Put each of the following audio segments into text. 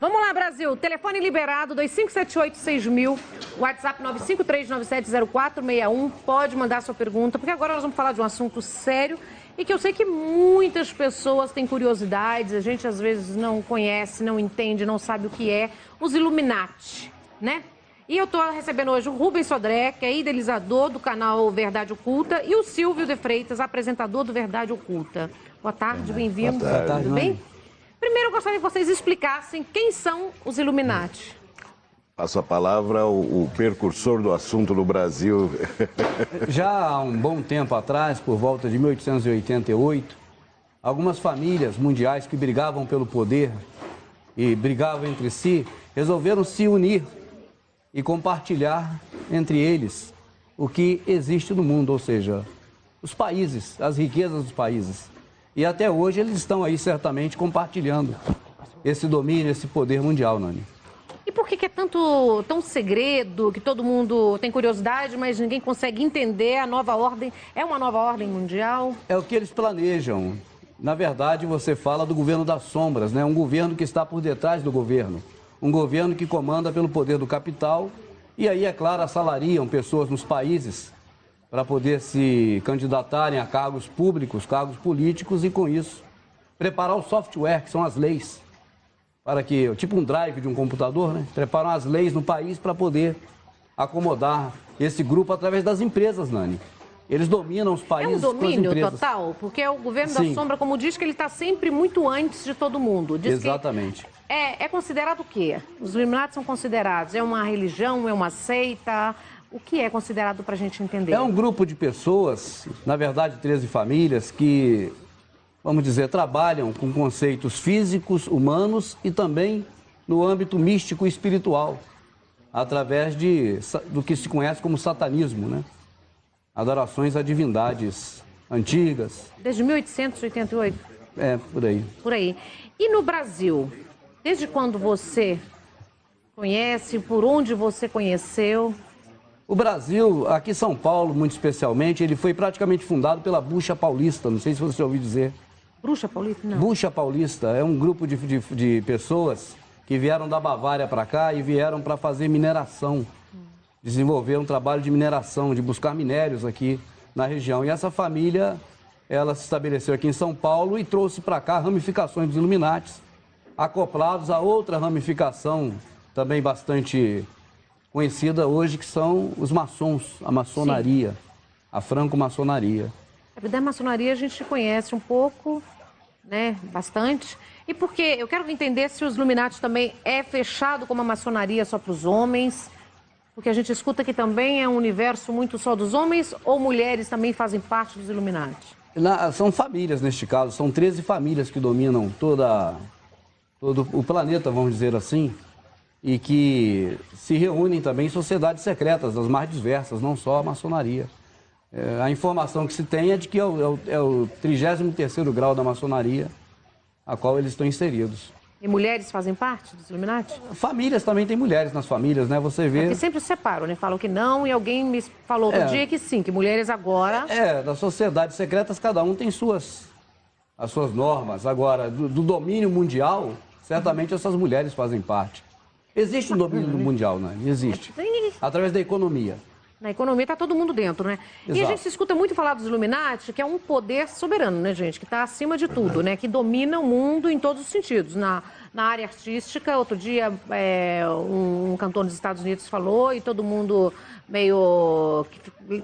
Vamos lá, Brasil. Telefone liberado, 2578-6000, WhatsApp 953970461. Pode mandar sua pergunta, porque agora nós vamos falar de um assunto sério e que eu sei que muitas pessoas têm curiosidades, a gente às vezes não conhece, não entende, não sabe o que é, os Illuminati, né? E eu estou recebendo hoje o Rubens Sodré, que é idealizador do canal Verdade Oculta, e o Silvio de Freitas, apresentador do Verdade Oculta. Boa tarde, bem-vindo. Boa tarde, tudo bem? Primeiro, eu gostaria que vocês explicassem quem são os Illuminati. Passo a palavra ao precursor do assunto no Brasil. Já há um bom tempo atrás, por volta de 1888, algumas famílias mundiais que brigavam pelo poder e brigavam entre si, resolveram se unir e compartilhar entre eles o que existe no mundo, ou seja, os países, as riquezas dos países. E até hoje eles estão aí certamente compartilhando esse domínio, esse poder mundial, Nani. E por que é tão segredo, que todo mundo tem curiosidade, mas ninguém consegue entender a nova ordem? É uma nova ordem mundial? É o que eles planejam. Na verdade, você fala do governo das sombras, né? Um governo que está por detrás do governo. Um governo que comanda pelo poder do capital e aí, é claro, assalariam pessoas nos países para poder se candidatarem a cargos públicos, cargos políticos e, com isso, preparar o software, que são as leis, para que, tipo um drive de um computador, né? Preparam as leis no país para poder acomodar esse grupo através das empresas, Nani. Eles dominam os países. É um domínio total? Porque o governo da sombra, como diz, que ele está sempre muito antes de todo mundo. Diz exatamente. É considerado o quê? Os Illuminati são considerados? É uma religião? É uma seita? O que é considerado para a gente entender? É um grupo de pessoas, na verdade 13 famílias, que, vamos dizer, trabalham com conceitos físicos, humanos e também no âmbito místico e espiritual, através do que se conhece como satanismo, né? Adorações a divindades antigas. Desde 1888? É, por aí. Por aí. E no Brasil, desde quando você conhece, por onde você conheceu? O Brasil, aqui em São Paulo, muito especialmente, ele foi praticamente fundado pela Bruxa Paulista, não sei se você ouviu dizer. Bruxa Paulista? Não. Bruxa Paulista é um grupo de pessoas que vieram da Bavária para cá e vieram para fazer mineração. Desenvolver um trabalho de mineração, de buscar minérios aqui na região. E essa família, ela se estabeleceu aqui em São Paulo e trouxe para cá ramificações dos Illuminati, acoplados a outra ramificação também bastante conhecida hoje, que são os maçons, a maçonaria, a franco-maçonaria. Da maçonaria a gente conhece um pouco, né, bastante. E porque eu quero entender se os Illuminati também é fechado como a maçonaria só para os homens, porque a gente escuta que também é um universo muito só dos homens, ou mulheres também fazem parte dos Illuminati? São famílias neste caso, são 13 famílias que dominam todo o planeta, vamos dizer assim, e que se reúnem também em sociedades secretas, das mais diversas, não só a maçonaria. A informação que se tem é de que é o 33º grau da maçonaria, a qual eles estão inseridos. E mulheres fazem parte dos Illuminati? Famílias também, tem mulheres nas famílias, né? Você vê... Porque sempre se separam, né? Falam que não, e alguém me falou outro dia que sim, que mulheres agora... Das sociedades secretas, cada um tem as suas normas. Agora, do domínio mundial, certamente essas mulheres fazem parte. Existe um domínio mundial, né? Existe. Através da economia. Na economia está todo mundo dentro, né? Exato. E a gente se escuta muito falar dos Illuminati, que é um poder soberano, né, gente? Que está acima de tudo, né? Que domina o mundo em todos os sentidos. Na área artística, outro dia um cantor dos Estados Unidos falou e todo mundo meio,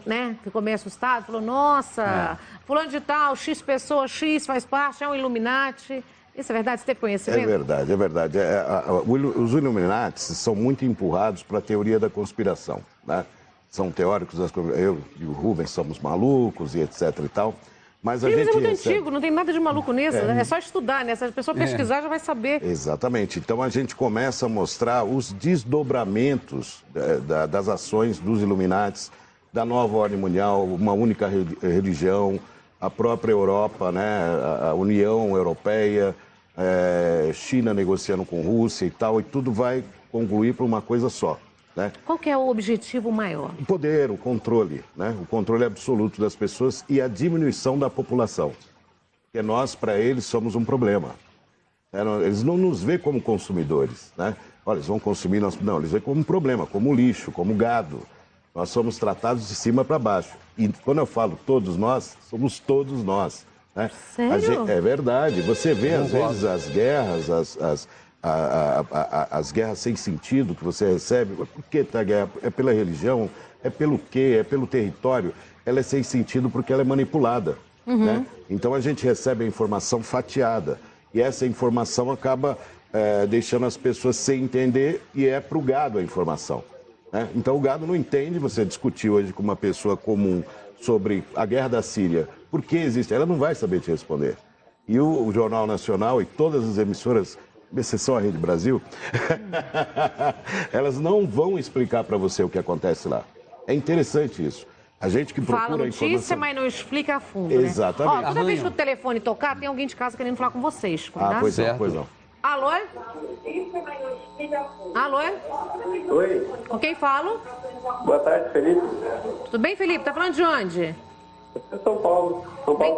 né, ficou meio assustado. Falou, nossa, fulano de tal, X pessoa, X faz parte, é um Illuminati. Isso é verdade? Você teve conhecimento? É verdade, é verdade. Os Illuminati são muito empurrados para a teoria da conspiração, né? São teóricos, eu e o Rubens somos malucos e etc e tal. Mas a gente é muito antigo, não tem nada de maluco nisso. É só estudar, né? Se a pessoa pesquisar, já vai saber. Exatamente. Então a gente começa a mostrar os desdobramentos das ações dos Illuminati, da nova ordem mundial, uma única religião, a própria Europa, né? A União Europeia, China negociando com Rússia e tal, e tudo vai concluir para uma coisa só. Né? Qual que é o objetivo maior? O poder, o controle, né? O controle absoluto das pessoas e a diminuição da população. Porque nós, para eles, somos um problema. Eles não nos veem como consumidores. Né? Olha, eles vão consumir, não, eles veem como um problema, como lixo, como gado. Nós somos tratados de cima para baixo. E quando eu falo todos nós, somos todos nós. Né? Sério? É verdade. Você vê, às vezes, as guerras, as guerras sem sentido que você recebe. Por que tá a guerra? É pela religião? É pelo quê? É pelo território? Ela é sem sentido porque ela é manipulada. Né? Então a gente recebe a informação fatiada. E essa informação acaba deixando as pessoas sem entender e é para o gado a informação. Né? Então o gado não entende. Você discutir hoje com uma pessoa comum sobre a guerra da Síria. Por que existe? Ela não vai saber te responder. E o Jornal Nacional e todas as emissoras, exceção a Rede Brasil, elas não vão explicar para você o que acontece lá. É interessante isso. A gente que procura fala notícia, informação... mas não explica a fundo, Exatamente. Né? Ó, toda vez que o telefone tocar, tem alguém de casa querendo falar com vocês. Cuidado. Pois não, pois não. Alô? Alô? Oi. Com quem falo? Boa tarde, Felipe. Tudo bem, Felipe? Tá falando de onde? É São Paulo,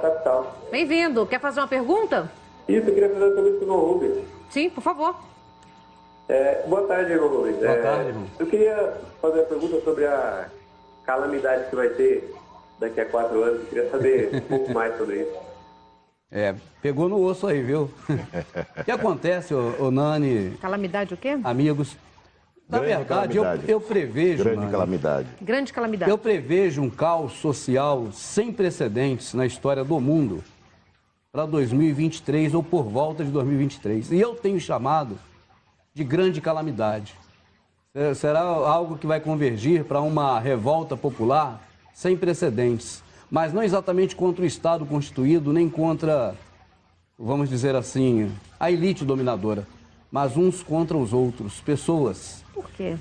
capital. Bem-vindo. Quer fazer uma pergunta? Isso, eu queria fazer uma pergunta para o Rubens. Sim, por favor. Boa tarde, irmão Rubens. Boa tarde, irmão. Eu queria fazer uma pergunta sobre a calamidade que vai ter daqui a 4 anos. Eu queria saber um pouco mais sobre isso. Pegou no osso aí, viu? O que acontece, ô Nani, Calamidade o quê? amigos? Na Grande verdade, calamidade. eu prevejo, Grande Nani, calamidade. Grande calamidade. eu prevejo um caos social sem precedentes na história do mundo para 2023 ou por volta de 2023. E eu tenho chamado de grande calamidade. Será algo que vai convergir para uma revolta popular sem precedentes, mas não exatamente contra o Estado constituído, nem contra, vamos dizer assim, a elite dominadora, mas uns contra os outros, pessoas. Por quê?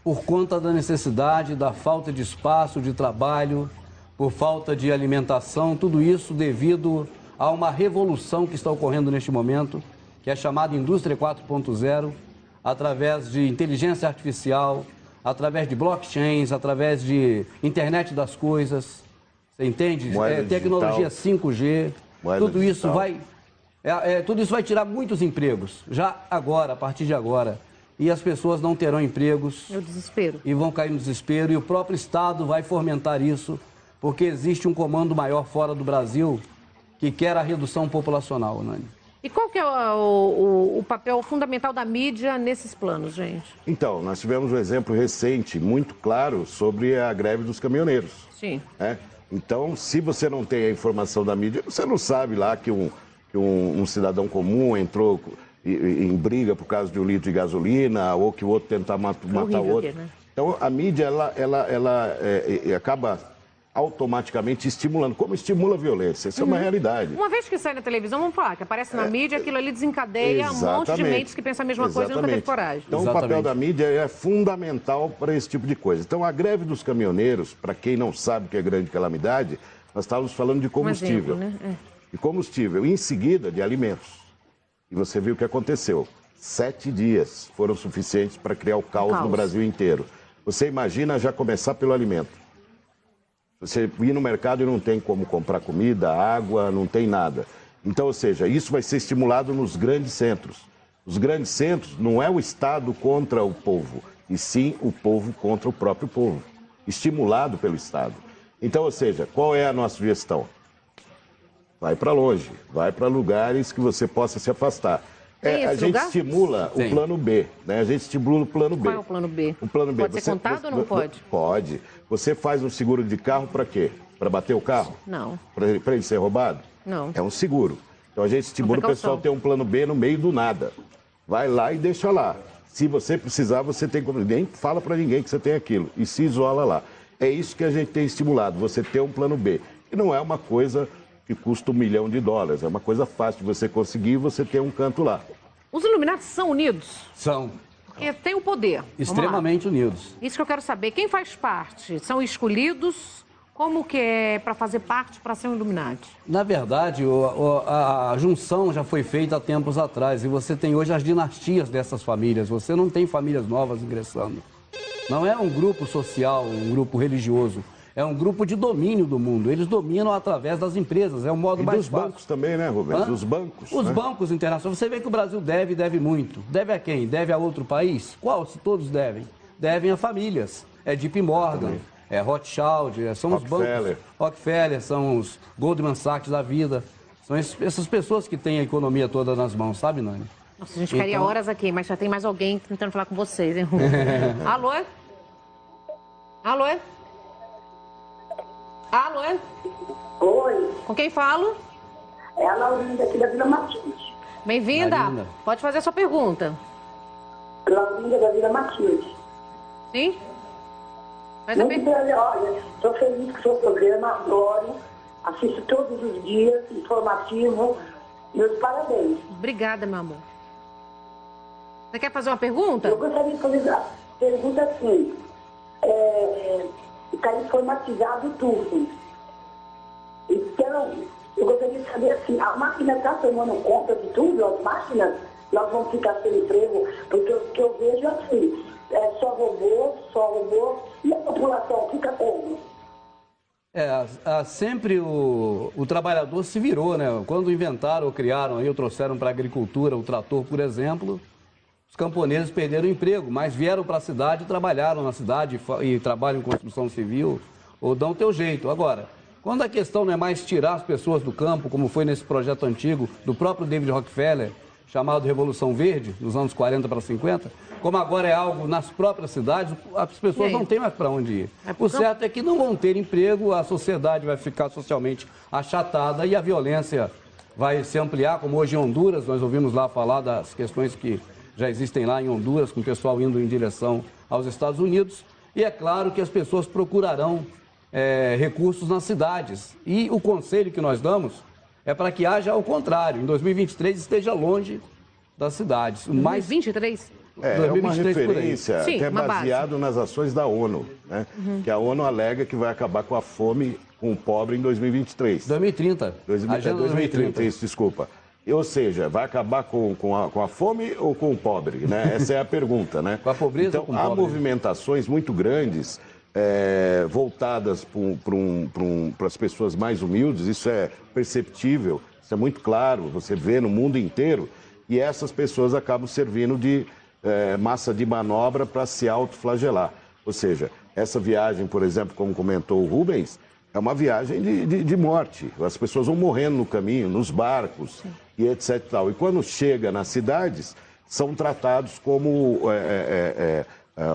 Por conta da necessidade, da falta de espaço, de trabalho, por falta de alimentação, tudo isso devido a uma revolução que está ocorrendo neste momento, que é chamada Indústria 4.0, através de inteligência artificial, através de blockchains, através de internet das coisas, você entende? Tecnologia 5G, tudo isso vai... tudo isso vai tirar muitos empregos, já agora, a partir de agora. E as pessoas não terão empregos. É o desespero. E vão cair no desespero. E o próprio Estado vai fomentar isso, porque existe um comando maior fora do Brasil que quer a redução populacional, Nani. E qual que é o papel fundamental da mídia nesses planos, gente? Então, nós tivemos um exemplo recente, muito claro, sobre a greve dos caminhoneiros. Sim. Então, se você não tem a informação da mídia, você não sabe lá que um cidadão comum entrou em briga por causa de 1 litro de gasolina, ou que o outro tentar matar o outro. Aqui, né? Então, a mídia, ela acaba automaticamente estimulando, como estimula a violência. Isso é uma realidade. Uma vez que sai na televisão, vamos falar, que aparece na mídia, aquilo ali desencadeia um monte de mentes que pensam a mesma coisa e nunca teve coragem. Então, o papel da mídia é fundamental para esse tipo de coisa. Então, a greve dos caminhoneiros, para quem não sabe o que é grande calamidade, nós estávamos falando de combustível. De combustível, e em seguida de alimentos. E você viu o que aconteceu. 7 dias foram suficientes para criar o caos no Brasil inteiro. Você imagina já começar pelo alimento. Você ir no mercado e não tem como comprar comida, água, não tem nada. Então, ou seja, isso vai ser estimulado nos grandes centros. Os grandes centros não é o Estado contra o povo, e sim o povo contra o próprio povo, estimulado pelo Estado. Então, ou seja, qual é a nossa sugestão? Vai para longe, vai para lugares que você possa se afastar. A gente estimula o plano B, né? A gente estimula o plano B. Qual é o plano B? O plano B. Pode ser contado ou não pode? Pode. Você faz um seguro de carro para quê? Para bater o carro? Não. Para ele ser roubado? Não. É um seguro. Então a gente estimula o pessoal a ter um plano B no meio do nada. Vai lá e deixa lá. Se você precisar, você tem como... Nem fala para ninguém que você tem aquilo. E se isola lá. É isso que a gente tem estimulado, você ter um plano B. E não é uma coisa que custa $1 milhão. É uma coisa fácil de você conseguir e você ter um canto lá. Os Illuminati são unidos? São. Porque tem o poder. Extremamente unidos. Isso que eu quero saber. Quem faz parte? São escolhidos Como que é para fazer parte, para ser um Illuminati? Na verdade, a junção já foi feita há tempos atrás e você tem hoje as dinastias dessas famílias. Você não tem famílias novas ingressando. Não é um grupo social, um grupo religioso. É um grupo de domínio do mundo. Eles dominam através das empresas. É o modo mais fácil. E dos bancos também, né, Rubens? Os bancos. Os bancos internacionais. Você vê que o Brasil deve muito. Deve a quem? Deve a outro país? Qual? Se todos devem. Devem a famílias. É JP Morgan, é Rothschild, são os bancos. Rockefeller, são os Goldman Sachs da vida. São essas pessoas que têm a economia toda nas mãos, sabe, Nani? Nossa, a gente ficaria horas aqui, mas já tem mais alguém tentando falar com vocês, hein? Alô? Alô? Alô? Oi, Com quem falo? é a Laurinda aqui da Vila Matilde. Bem-vinda. Pode fazer a sua pergunta. Laurinda da Vila Matilde. Sim? Faz a Muito pergunta. bem, olha, estou feliz com o seu programa, adoro, assisto todos os dias, informativo, meus parabéns. Obrigada, meu amor. Você quer fazer uma pergunta? Eu gostaria de fazer a pergunta assim, está informatizado tudo. Então, eu gostaria de saber assim, a máquina está tomando conta de tudo? As máquinas, nós vamos ficar sem emprego? Porque o que eu vejo assim, é só robô, e a população fica como? Sempre o trabalhador se virou, né? Quando inventaram ou criaram aí, ou trouxeram para a agricultura o trator, por exemplo, os camponeses perderam o emprego, mas vieram para a cidade, trabalharam na cidade e trabalham em construção civil, ou dão o teu jeito. Agora, quando a questão não é mais tirar as pessoas do campo, como foi nesse projeto antigo do próprio David Rockefeller, chamado Revolução Verde, nos anos 40 para 50, como agora é algo nas próprias cidades, as pessoas não têm mais para onde ir. O certo é que não vão ter emprego, a sociedade vai ficar socialmente achatada e a violência vai se ampliar, como hoje em Honduras, nós ouvimos lá falar das questões que já existem lá em Honduras, com o pessoal indo em direção aos Estados Unidos. E é claro que as pessoas procurarão recursos nas cidades. E o conselho que nós damos é para que haja ao contrário, em 2023 esteja longe das cidades. 2023? É uma referência que é baseado nas ações da ONU, né? Que a ONU alega que vai acabar com a fome, com o pobre em 2023. 2030. 2030, isso, desculpa. Ou seja, vai acabar com a fome ou com o pobre, né? Essa é a pergunta, né? Com a pobreza então, ou com o pobre? há movimentações muito grandes voltadas para as pessoas mais humildes, isso é perceptível, isso é muito claro, você vê no mundo inteiro, e essas pessoas acabam servindo de massa de manobra para se autoflagelar. Ou seja, essa viagem, por exemplo, como comentou o Rubens, é uma viagem de morte. As pessoas vão morrendo no caminho, nos barcos e etc. E tal. E quando chega nas cidades, são tratados como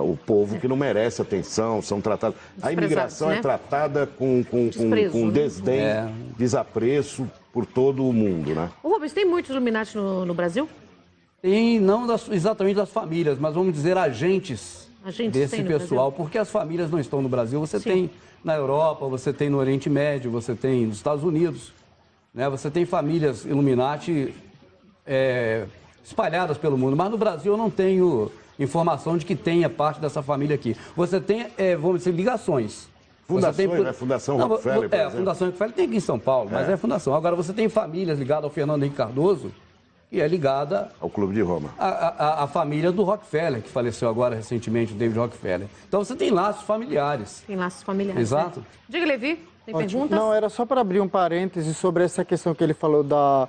o povo que não merece atenção, são tratados... A imigração é tratada com desdém, desapreço por todo o mundo, né? O Rubens, tem muitos Illuminati no Brasil? Tem, não exatamente das famílias, mas vamos dizer agentes desse pessoal, porque as famílias não estão no Brasil. Você tem na Europa, você tem no Oriente Médio, você tem nos Estados Unidos, né? Você tem famílias Illuminati espalhadas pelo mundo, mas no Brasil eu não tenho informação de que tenha parte dessa família aqui. Você tem, vamos dizer, ligações. Fundações, né? Fundação Rockefeller, por exemplo. A Fundação Rockefeller tem aqui em São Paulo, mas é fundação. Agora, você tem famílias ligadas ao Fernando Henrique Cardoso, que é ligada ao Clube de Roma. A família do Rockefeller, que faleceu agora recentemente, o David Rockefeller. Então você tem laços familiares. Tem laços familiares. Exato. Né? Diga, Levi, tem perguntas? Não, era só para abrir um parêntese sobre essa questão que ele falou da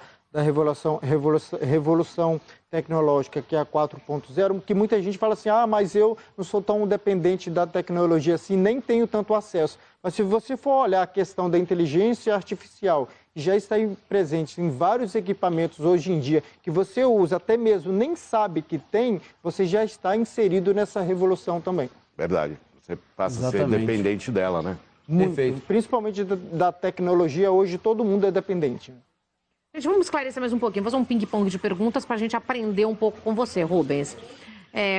revolução tecnológica, que é a 4.0, que muita gente fala assim, mas eu não sou tão dependente da tecnologia assim, nem tenho tanto acesso. Mas se você for olhar a questão da inteligência artificial, que já está presente em vários equipamentos hoje em dia, que você usa, até mesmo nem sabe que tem, você já está inserido nessa revolução também. Verdade. Você passa a ser dependente dela, né? Muito. Perfeito. Principalmente da tecnologia, hoje todo mundo é dependente. Gente, vamos esclarecer mais um pouquinho, fazer um ping-pong de perguntas para a gente aprender um pouco com você, Rubens.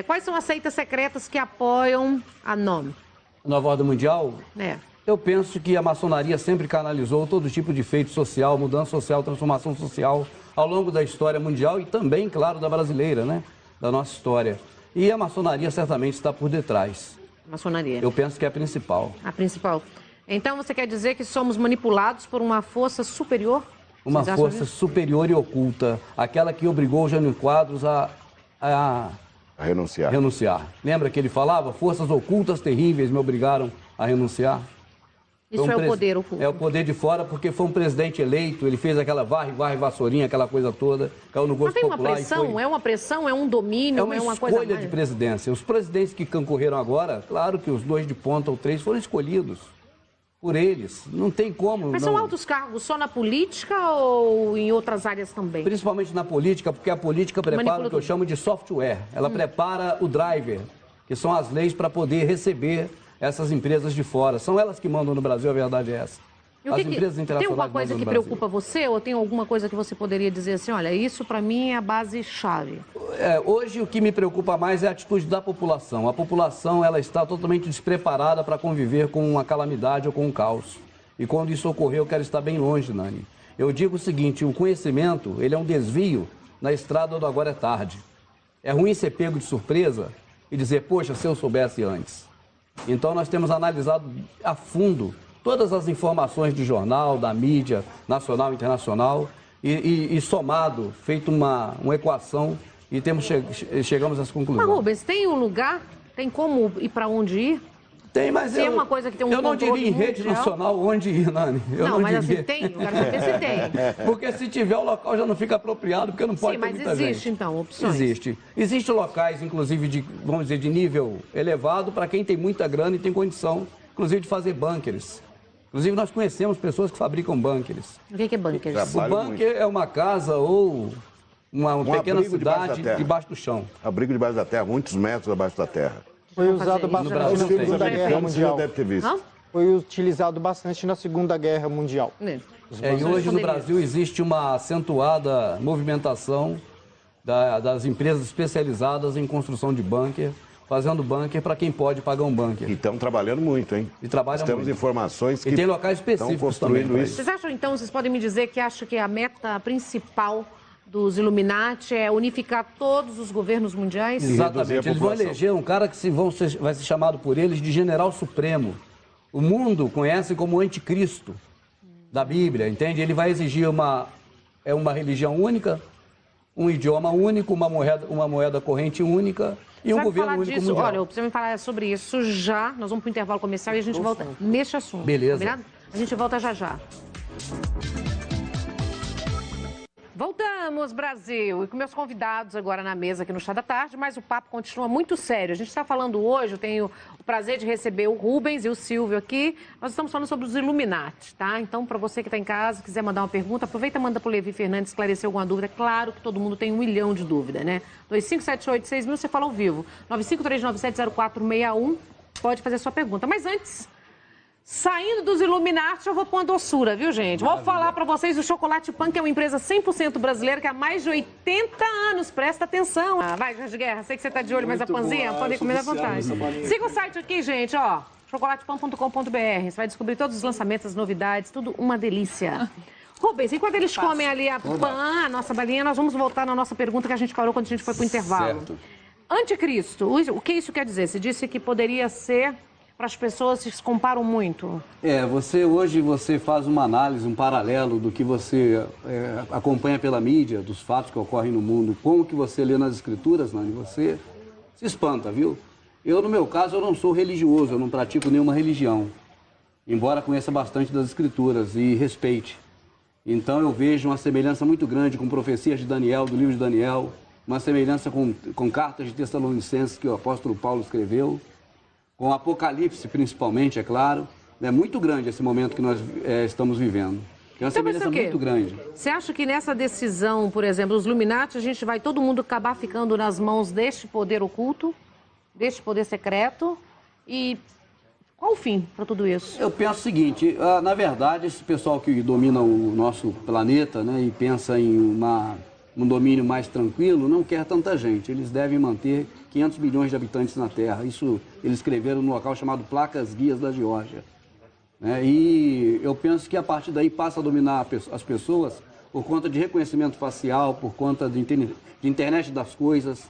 Quais são as seitas secretas que apoiam a NOM? Nova Ordem Mundial? Eu penso que a maçonaria sempre canalizou todo tipo de feito social, mudança social, transformação social ao longo da história mundial e também, claro, da brasileira, né? Da nossa história. E a maçonaria certamente está por detrás. Maçonaria. Eu penso que é a principal. A principal. Então você quer dizer que somos manipulados por uma força superior? Uma força superior e oculta, aquela que obrigou o Jânio Quadros a renunciar. Lembra que ele falava? Forças ocultas terríveis me obrigaram a renunciar. Isso é o poder oculto. É o poder de fora, porque foi um presidente eleito, ele fez aquela varre, vassourinha, aquela coisa toda, caiu no gosto popular. Mas tem uma pressão, é uma pressão, é um domínio, é uma coisa escolha de presidência. Os presidentes que concorreram agora, claro que os 2 de ponta ou 3 foram escolhidos por eles. Não tem como. Mas são altos cargos só na política ou em outras áreas também? Principalmente na política, porque a política prepara o que eu chamo de software. Ela prepara o driver, que são as leis para poder receber essas empresas de fora. São elas que mandam no Brasil, a verdade é essa. As empresas internacionais. Tem alguma coisa que preocupa você ou tem alguma coisa que você poderia dizer assim, olha, isso para mim é a base-chave? Hoje o que me preocupa mais é a atitude da população. A população ela está totalmente despreparada para conviver com uma calamidade ou com um caos. E quando isso ocorrer, eu quero estar bem longe, Nani. Eu digo o seguinte, o conhecimento ele é um desvio na estrada do agora é tarde. É ruim ser pego de surpresa e dizer, poxa, se eu soubesse antes. Então nós temos analisado a fundo todas as informações do jornal, da mídia nacional e internacional e somado, feito uma equação e chegamos às conclusões. Mas Rubens, tem um lugar? Tem como ir para onde ir? Tem, mas é uma coisa que tem um eu não diria em rede nacional onde ir, Nani. Não, mas assim, tem? Eu quero saber se tem. Porque se tiver, o local já não fica apropriado, porque não pode ter muita gente. Sim, mas existe, então, opções? Existe. Existem locais, inclusive, vamos dizer, de nível elevado, para quem tem muita grana e tem condição, inclusive, de fazer bunkers. Inclusive, nós conhecemos pessoas que fabricam bunkers. O que é bunkers? O bunker é uma casa ou uma pequena cidade debaixo do chão. Abrigo debaixo da terra, muitos metros abaixo da terra. Foi usado bastante na Segunda Guerra Mundial. Deve ter visto. Foi utilizado bastante na Segunda Guerra Mundial. E hoje no Brasil existe uma acentuada movimentação das empresas especializadas em construção de bunker, fazendo bunker para quem pode pagar um bunker. E estão trabalhando muito, hein? E trabalham Temos muito. Informações que e tem locais específicos também. Isso. Vocês acham, então, vocês podem me dizer que acham que a meta principal dos Illuminati é unificar todos os governos mundiais? Exatamente. Eles vão eleger um cara que vai ser chamado por eles de General Supremo. O mundo conhece como Anticristo da Bíblia, entende? Ele vai exigir uma religião única, um idioma único, uma moeda corrente única e um governo único mundial. Olha, eu preciso me falar sobre isso já. Nós vamos para o intervalo comercial e a gente volta neste assunto. Beleza. Combinado? A gente volta já já. Voltamos, Brasil! E com meus convidados agora na mesa aqui no Chá da Tarde, mas o papo continua muito sério. A gente está falando hoje, eu tenho o prazer de receber o Rubens e o Silvio aqui. Nós estamos falando sobre os Illuminati, tá? Então, para você que está em casa, quiser mandar uma pergunta, aproveita e manda para o Levi Fernandes esclarecer alguma dúvida. Claro que todo mundo tem 1 milhão de dúvidas, né? 25786000, você fala ao vivo. 953970461, pode fazer sua pergunta. Mas antes... Saindo dos Illuminati, eu vou pôr uma doçura, viu, gente? Vou falar para vocês, o Chocolate Punk é uma empresa 100% brasileira que há mais de 80 anos, presta atenção. Vai, Jorge Guerra, sei que você tá de olho, mas a panzinha pode comer à vontade. Siga o site aqui, gente, ó, chocolatepão.com.br. Você vai descobrir todos os lançamentos, as novidades, tudo uma delícia. Rubens, enquanto eles comem ali a pan, a nossa balinha, nós vamos voltar na nossa pergunta que a gente parou quando a gente foi pro intervalo. Certo. Anticristo, o que isso quer dizer? Você disse que poderia ser... para as pessoas que se comparam muito? Hoje você faz uma análise, um paralelo do que você acompanha pela mídia, dos fatos que ocorrem no mundo, com o que você lê nas escrituras, Nani, você se espanta, viu? No meu caso, eu não sou religioso, eu não pratico nenhuma religião, embora conheça bastante das escrituras e respeite. Então eu vejo uma semelhança muito grande com profecias de Daniel, do livro de Daniel, uma semelhança com cartas de Tessalonicenses que o apóstolo Paulo escreveu, com Apocalipse, principalmente, é claro. É muito grande esse momento que nós estamos vivendo. É uma semelhança muito grande. Você acha que nessa decisão, por exemplo, os Illuminati, a gente vai todo mundo acabar ficando nas mãos deste poder oculto, deste poder secreto? E qual o fim para tudo isso? Eu penso o seguinte, na verdade, esse pessoal que domina o nosso planeta, né, e pensa em um domínio mais tranquilo, não quer tanta gente. Eles devem manter 500 milhões de habitantes na Terra. Isso eles escreveram no local chamado Placas Guias da Geórgia. E eu penso que a partir daí passa a dominar as pessoas por conta de reconhecimento facial, por conta de internet das coisas,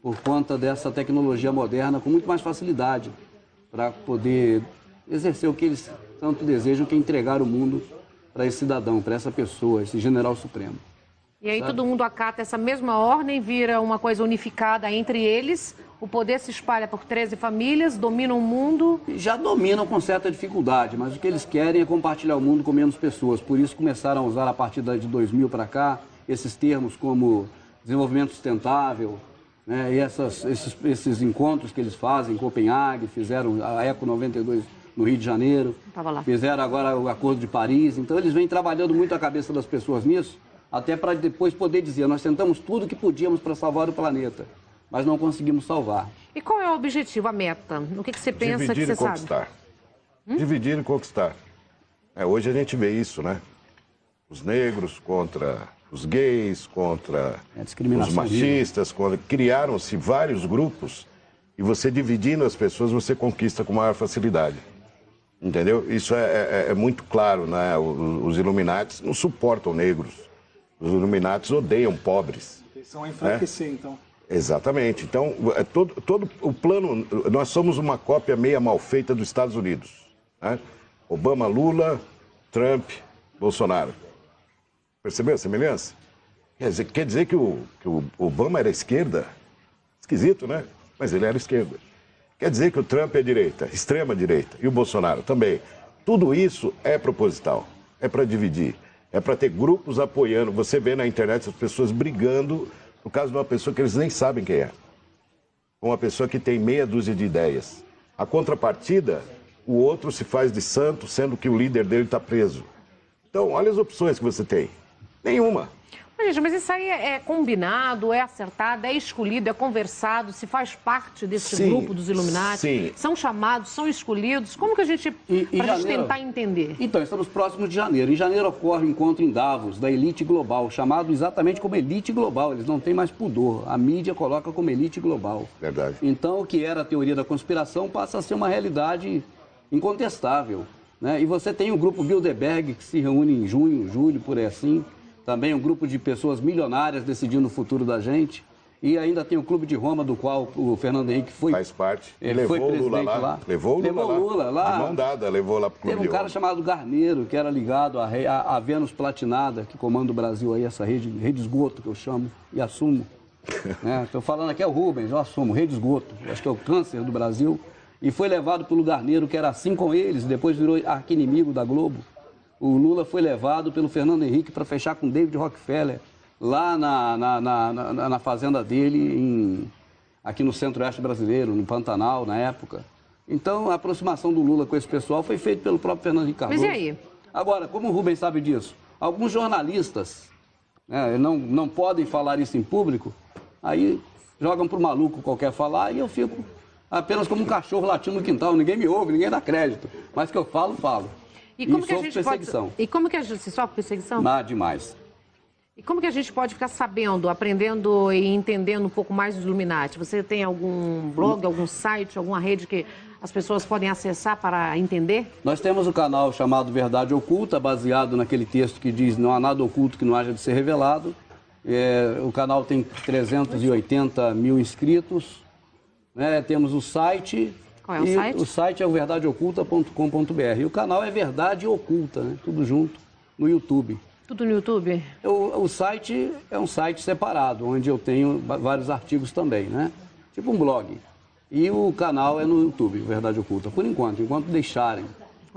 por conta dessa tecnologia moderna com muito mais facilidade para poder exercer o que eles tanto desejam, que é entregar o mundo para esse cidadão, para essa pessoa, esse general supremo. E aí todo mundo acata essa mesma ordem, vira uma coisa unificada entre eles, o poder se espalha por 13 famílias, dominam o mundo. Já dominam com certa dificuldade, mas o que eles querem é compartilhar o mundo com menos pessoas. Por isso começaram a usar, a partir de 2000 para cá, esses termos como desenvolvimento sustentável, né? E esses encontros que eles fazem em Copenhague, fizeram a Eco 92 no Rio de Janeiro, fizeram agora o Acordo de Paris. Então eles vêm trabalhando muito a cabeça das pessoas nisso, até para depois poder dizer, nós tentamos tudo que podíamos para salvar o planeta, mas não conseguimos salvar. E qual é o objetivo, a meta? No que você pensa Dividir que você e conquistar. Sabe? Dividir e conquistar. Hoje a gente vê isso, né? Os negros contra os gays, contra os machistas, criaram-se vários grupos e você dividindo as pessoas, você conquista com maior facilidade. Entendeu? Isso é muito claro, né? Os Illuminati não suportam negros. Os Illuminati odeiam pobres. São a enfraquecer, então. Exatamente. Então, todo o plano... Nós somos uma cópia meia mal feita dos Estados Unidos. Né? Obama, Lula, Trump, Bolsonaro. Percebeu a semelhança? Quer dizer que o Obama era esquerda? Esquisito, né? Mas ele era esquerda. Quer dizer que o Trump é direita, extrema direita. E o Bolsonaro também. Tudo isso é proposital. É para dividir. É para ter grupos apoiando. Você vê na internet as pessoas brigando por causa de uma pessoa que eles nem sabem quem é. Uma pessoa que tem meia dúzia de ideias. A contrapartida, o outro se faz de santo, sendo que o líder dele está preso. Então, olha as opções que você tem. Nenhuma. Gente, mas isso aí é combinado, é acertado, é escolhido, é conversado, se faz parte desse grupo dos Illuminati, são chamados, são escolhidos. Como que a gente, para a gente tentar entender? Então, estamos próximos de janeiro. Em janeiro ocorre um encontro em Davos, da elite global, chamado exatamente como elite global. Eles não têm mais pudor. A mídia coloca como elite global. Verdade. Então, o que era a teoria da conspiração passa a ser uma realidade incontestável, né? E você tem o grupo Bilderberg, que se reúne em junho, julho, por aí assim. Também um grupo de pessoas milionárias decidindo o futuro da gente. E ainda tem o Clube de Roma, do qual o Fernando Henrique faz parte. Ele levou o Lula lá. Levou o Lula lá. De mão dada, levou lá para o Clube de Roma. Tem um cara chamado Garneiro, que era ligado à Vênus Platinada, que comanda o Brasil aí, essa rede esgoto que eu chamo e assumo. Estou falando aqui é o Rubens, eu assumo, rede esgoto. Acho que é o câncer do Brasil. E foi levado pelo Garneiro, que era assim com eles, depois virou arqui-inimigo da Globo. O Lula foi levado pelo Fernando Henrique para fechar com David Rockefeller, lá na fazenda dele, aqui no centro-oeste brasileiro, no Pantanal, na época. Então, a aproximação do Lula com esse pessoal foi feita pelo próprio Fernando Henrique Cardoso. Mas e aí? Agora, como o Rubens sabe disso, alguns jornalistas não podem falar isso em público, aí jogam para o maluco qualquer falar e eu fico apenas como um cachorro latindo no quintal. Ninguém me ouve, ninguém dá crédito. Mas que eu falo, falo. E como que a gente perseguição. E como que a gente sofre perseguição? Demais. E como que a gente pode ficar sabendo, aprendendo e entendendo um pouco mais dos Illuminati? Você tem algum blog, algum site, alguma rede que as pessoas podem acessar para entender? Nós temos um canal chamado Verdade Oculta, baseado naquele texto que diz não há nada oculto que não haja de ser revelado. O canal tem 380 mil inscritos. Temos o site... Qual é o site? O site é o verdadeoculta.com.br. E o canal é Verdade Oculta, né? Tudo junto, no YouTube. Tudo no YouTube? O site é um site separado, onde eu tenho vários artigos também, né? Tipo um blog. E o canal é no YouTube, Verdade Oculta, por enquanto deixarem.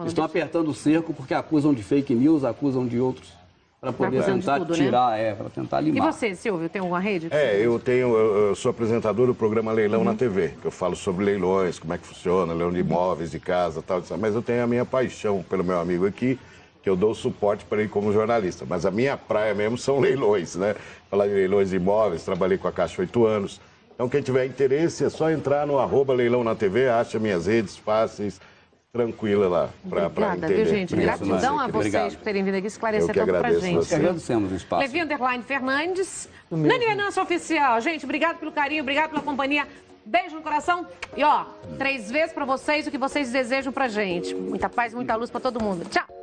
Estão apertando o cerco porque acusam de fake news, acusam de outros, para poder tentar tirar, para tentar limar. E você, Silvio, tem alguma rede? Eu sou apresentador do programa Leilão na TV, que eu falo sobre leilões, como é que funciona, leilão de imóveis, de casa, tal, mas eu tenho a minha paixão pelo meu amigo aqui, que eu dou suporte para ele como jornalista. Mas a minha praia mesmo são leilões, né? Falar de leilões de imóveis, trabalhei com a Caixa 8 anos. Então, quem tiver interesse, é só entrar no @leilão na TV, acha minhas redes fáceis, tranquila lá, para entender. Viu, gente? Gratidão a vocês por terem vindo aqui esclarecer tanto pra gente. Agradecemos o espaço. Levi_Fernandes, Nani Venâncio Oficial. Gente, obrigado pelo carinho, obrigado pela companhia. Beijo no coração. E 3 vezes para vocês o que vocês desejam pra gente. Muita paz, muita luz para todo mundo. Tchau.